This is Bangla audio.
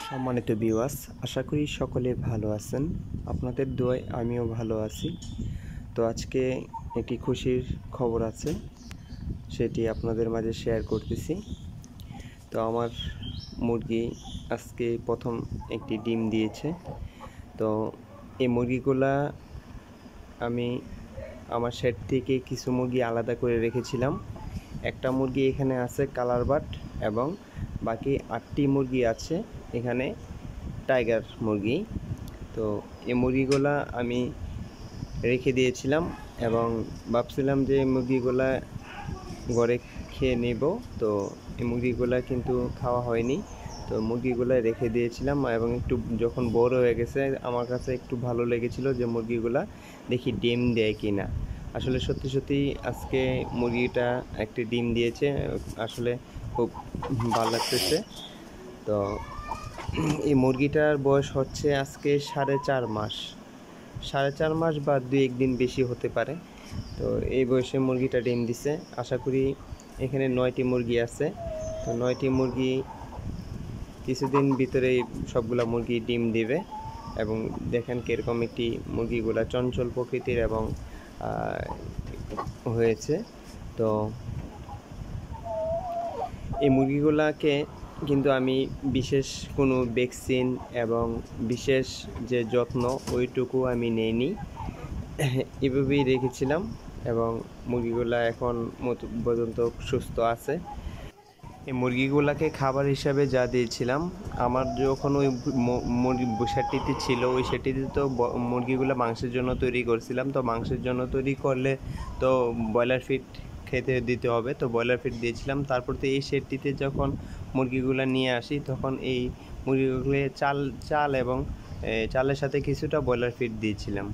সম্মানিত ভিউয়ার্স, আশা করি সকলে ভালো আছেন। আপনাদের দোয়ায় আমিও ভালো আছি। তো আজকে একটি খুশির খবর আছে, সেটি আপনাদের মাঝে শেয়ার করতেছি। তো আমার মুরগি আজকে প্রথম একটি ডিম দিয়েছে। তো এই মুরগিগুলা আমি আমার শেড থেকে কিছু মুরগি আলাদা করে রেখেছিলাম। একটা মুরগি এখানে আছে কালার বাট, এবং বাকি 8টি মুরগি আছে এখানে টাইগার মুরগি। তো এই মুরগিগুলা আমি রেখে দিয়েছিলাম এবং ভাবছিলাম যে মুরগিগুলা ঘরে খেয়ে নেব। তো এই মুরগিগুলা কিন্তু খাওয়া হয়নি। তো মুরগিগুলা রেখে দিয়েছিলাম এবং একটু যখন বড় হয়ে গেছে আমার কাছে একটু ভালো লেগেছিল যে মুরগিগুলা দেখি ডিম দেয় কি না। আসলে সত্যি সত্যি আজকে মুরগিটা একটি ডিম দিয়েছে, আসলে খুব ভালো লাগতেছে। তো এই মুরগিটার বয়স হচ্ছে আজকে 4.5 মাস, 4.5 মাস বা 2-1 দিন বেশি হতে পারে। তো এই বয়সে মুরগিটা ডিম দিছে। আশা করি এখানে 9টি মুরগি আছে। তো 9টি মুরগি কিছুদিন ভিতরেই সবগুলা মুরগি ডিম দিবে। এবং দেখেন কীরকম একটি মুরগিগুলা চঞ্চল প্রকৃতির এবং হয়েছে। তো এই মুরগিগুলাকে কিন্তু আমি বিশেষ কোনো ভ্যাকসিন এবং বিশেষ যে যত্ন ওইটুকু আমি নেইনি, এভাবেই রেখেছিলাম এবং মুরগিগুলা এখন পর্যন্ত সুস্থ আছে। এই মুরগিগুলাকে খাবার হিসাবে যা দিয়েছিলাম, আমার যখন ওই মুরগি শেডটিতে ছিল, ওই শেডটিতে তো মুরগিগুলো মাংসের জন্য তৈরি করছিলাম। তো মাংসের জন্য তৈরি করলে তো ব্রয়লার ফিড খেতে দিতে হবে, তো ব্রয়লার ফিড দিয়েছিলাম। তারপর তো এই শেডটিতে যখন মুরগিগুলো নিয়ে আসি তখন এই মুরগিগুলো চাল এবং চালের সাথে কিছুটা ব্রয়লার ফিড দিয়েছিলাম।